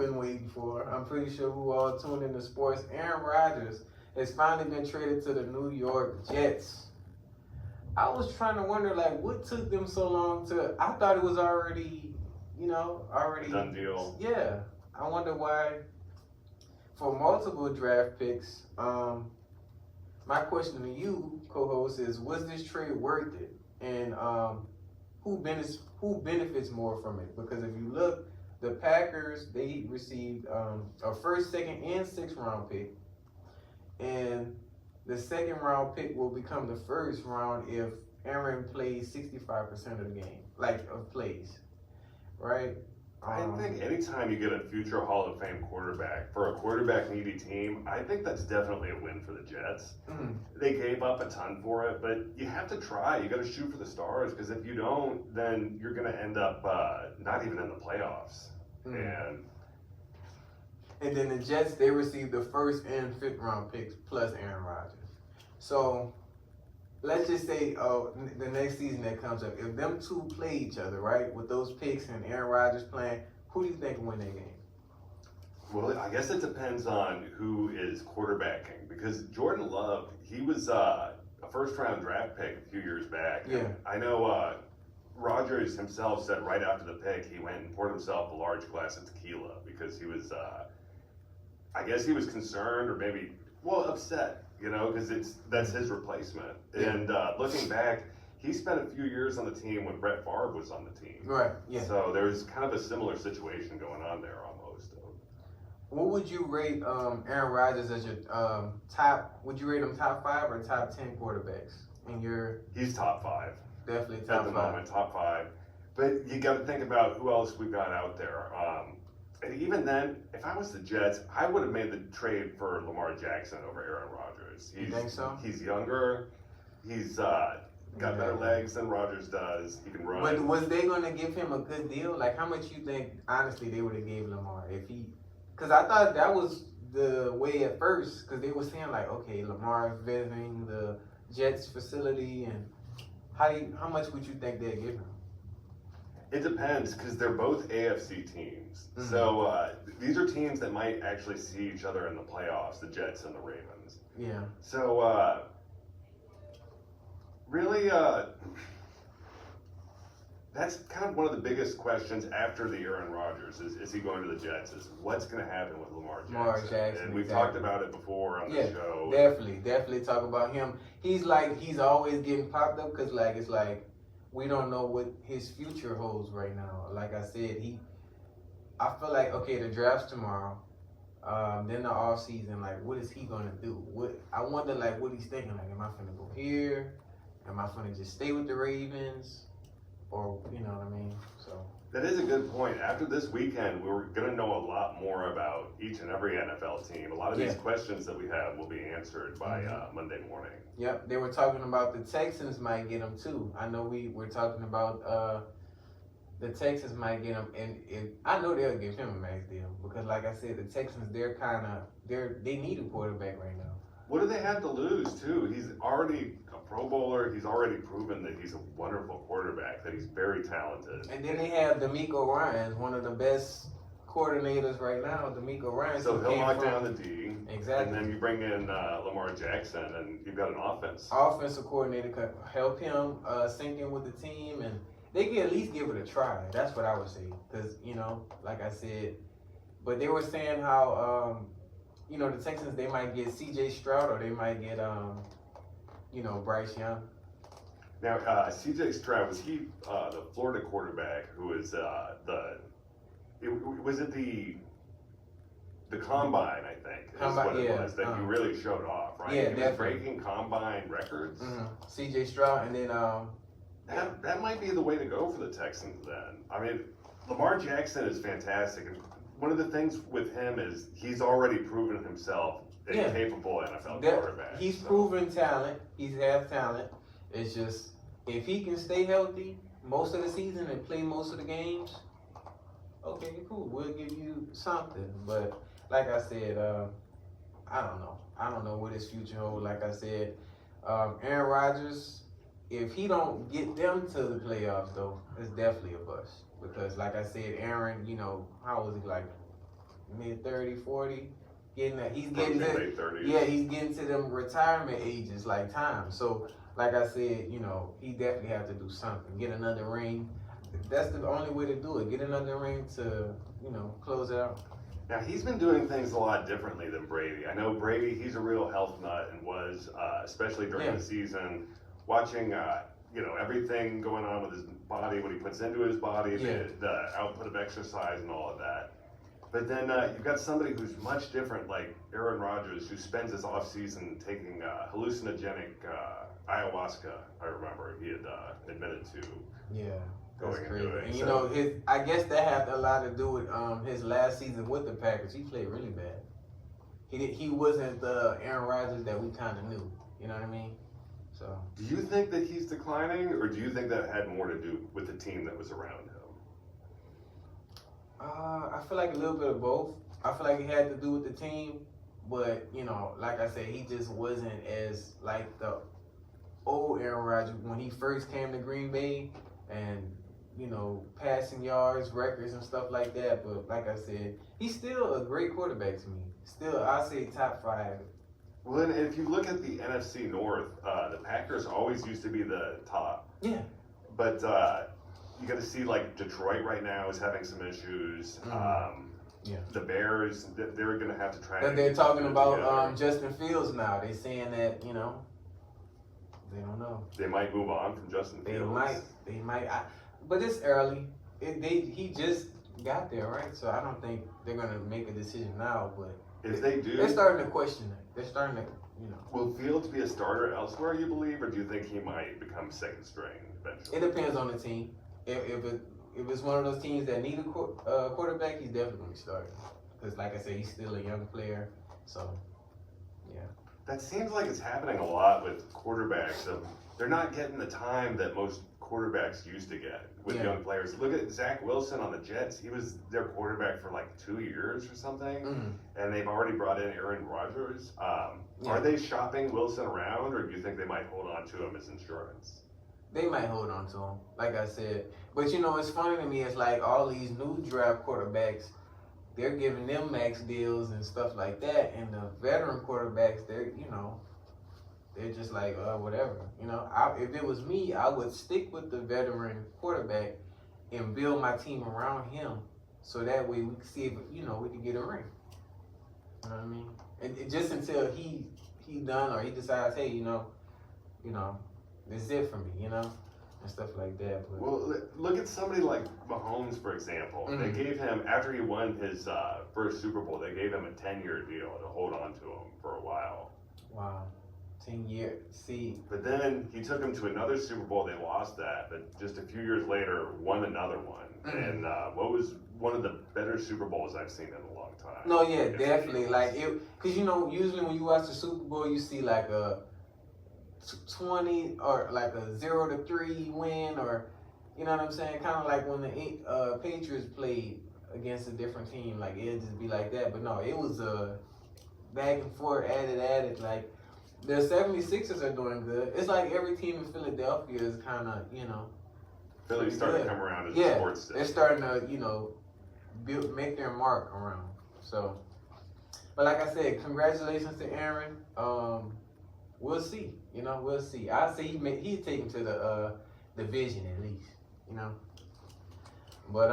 been waiting for. I'm pretty sure we all tuned into sports. Aaron Rodgers has finally been traded to the New York Jets. I was trying to wonder, like, what took them so long to. I thought it was already, already. Done deal. Yeah. I wonder why, for multiple draft picks, my question to you, co-host, is was this trade worth it? And who benefits more from it? Because if you look, the Packers, they received a first, second, and sixth round pick. And the second round pick will become the first round if Aaron plays 65% of the game, of plays, right? I think anytime you get a future Hall of Fame quarterback for a quarterback needy team, I think that's definitely a win for the Jets. They gave up a ton for it, but you have to try. You got to shoot for the stars, because if you don't, then you're going to end up not even in the playoffs. And then the Jets, they received the first and fifth round picks plus Aaron Rodgers. So let's just say the next season that comes up, if them two play each other, right, with those picks and Aaron Rodgers playing, who do you think will win that game? Well, I guess it depends on who is quarterbacking, because Jordan Love, he was a first-round draft pick a few years back. Yeah. I know Rodgers himself said right after the pick, he went and poured himself a large glass of tequila because he was, I guess he was concerned or maybe, upset, because that's his replacement. Yeah. And looking back, he spent a few years on the team when Brett Favre was on the team. Right, yeah. So there's kind of a similar situation going on there almost. What would you rate Aaron Rodgers as your top? Would you rate him top 5 or top 10 quarterbacks in your? He's top 5. Definitely top 5. At the moment, top 5. But you got to think about who else we've got out there. And even then, if I was the Jets, I would have made the trade for Lamar Jackson over Aaron Rodgers. You think so? He's younger. He's got better legs than Rodgers does. He can run. But was they going to give him a good deal? Like, how much you think, honestly, they would have gave Lamar if he? Because I thought that was the way at first, because they were saying, like, okay, Lamar is visiting the Jets facility, and how much would you think they'd give him? It depends, because they're both AFC teams. Mm-hmm. So these are teams that might actually see each other in the playoffs, the Jets and the Ravens. Yeah. So really, that's kind of one of the biggest questions after the Aaron Rodgers is he going to the Jets? Is what's going to happen with Lamar Jackson? And we've talked about it before on the show. Definitely talk about him. He's always getting popped up because it's like we don't know what his future holds right now. Like I said, I feel like, okay, the draft's tomorrow. Then the off season, like, what is he gonna do? I wonder, like, what he's thinking. Like, am I gonna go here? Am I gonna just stay with the Ravens? Or, you know what I mean? So that is a good point. After this weekend, we're gonna know a lot more about each and every NFL team. A lot of these questions that we have will be answered by Monday morning. Yep, they were talking about the Texans might get him too. I know we're talking about the Texans might get him, and I know they'll give him a max deal because, like I said, the Texans they need a quarterback right now. What do they have to lose too? He's already a Pro Bowler. He's already proven that he's a wonderful quarterback. That he's very talented. And then they have D'Amico Ryans, one of the best coordinators right now. D'Amico Ryans. So he'll lock down the D. Exactly. And then you bring in Lamar Jackson, and you've got an offense. Offensive coordinator could help him sync in with the team, and they can at least give it a try. That's what I would say. Because, like I said, but they were saying how, the Texans, they might get C.J. Stroud or they might get, Bryce Young. Now, C.J. Stroud, was he the Florida quarterback who was was it the Combine, I think, is what it was, that he really showed off, right? Yeah, he was breaking Combine records. Mm-hmm. C.J. Stroud, and then... That might be the way to go for the Texans then. I mean, Lamar Jackson is fantastic. And one of the things with him is he's already proven himself a capable NFL quarterback. He's proven talent. He's have talent. It's just, if he can stay healthy most of the season and play most of the games, okay, cool. We'll give you something. But like I said, I don't know. I don't know what his future holds. Like I said, Aaron Rodgers, if he don't get them to the playoffs, though, it's definitely a bust. Because, like I said, Aaron, how old is he? Like mid 30, 40. He's getting Approaching to, late 30s. yeah, he's getting to them retirement ages like time. So, like I said, he definitely have to do something. Get another ring. That's the only way to do it. Get another ring to, close it out. Now, he's been doing things a lot differently than Brady. I know Brady, he's a real health nut and was, especially during the season, watching, everything going on with his body, what he puts into his body, the output of exercise and all of that. But then you've got somebody who's much different, like Aaron Rodgers, who spends his off-season taking hallucinogenic ayahuasca, I remember he had admitted to. Yeah. Going That's crazy. into it. And I guess that had a lot to do with his last season with the Packers. He played really bad. He wasn't the Aaron Rodgers that we kind of knew. You know what I mean? So. Do you think that he's declining, or do you think that had more to do with the team that was around him? I feel like a little bit of both. I feel like it had to do with the team, but like I said, he just wasn't as like the old Aaron Rodgers when he first came to Green Bay, and passing yards, records, and stuff like that. But like I said, he's still a great quarterback to me. Still, I say top 5. Well, and if you look at the NFC North, the Packers always used to be the top. Yeah. But you got to see, like, Detroit right now is having some issues. Yeah. The Bears, they're going to have to try. But they're talking about Justin Fields now. They're saying that they don't know. They might move on from Justin Fields. They might. But it's early. He just got there, right? So I don't think they're gonna make a decision now. But if they do, they're starting to question it. They're starting to, Will Fields be a starter elsewhere, you believe, or do you think he might become second string eventually? It depends on the team. If it's one of those teams that need a quarterback, he's definitely gonna start. Because like I said, he's still a young player. So yeah. That seems like it's happening a lot with quarterbacks. They're not getting the time that most quarterbacks used to get with young players. Look at Zach Wilson on the Jets. He was their quarterback for like 2 years or something, and they've already brought in Aaron Rodgers. Are they shopping Wilson around, or do you think they might hold on to him as insurance? They might hold on to him, like I said. But it's funny to me. It's like all these new draft quarterbacks, they're giving them max deals and stuff like that, and the veteran quarterbacks, they're just like whatever. If it was me, I would stick with the veteran quarterback and build my team around him, so that way we can see if we can get a ring. You know what I mean? And just until he done, or he decides, hey, this is it for me, and stuff like that. But. Well, look at somebody like Mahomes, for example. They gave him, after he won his first Super Bowl, they gave him a 10-year deal to hold on to him for a while. Wow. 10 years. See. But then he took him to another Super Bowl. They lost that, but just a few years later, won another one. And what was one of the better Super Bowls I've seen in a long time? No, yeah, definitely. Like because usually when you watch the Super Bowl, you see like a 20 or like a 0-3 win, or you know what I'm saying, kind of like when the Patriots played against a different team, like it'd just be like that. But no, it was a back and forth, added. Like the 76ers are doing good. It's like every team in Philadelphia is kind of Philly's starting to come around as a sports city. They're starting to make their mark around. So, but like I said, congratulations to Aaron. We'll see. We'll see. I say he'd take him to the division at least. But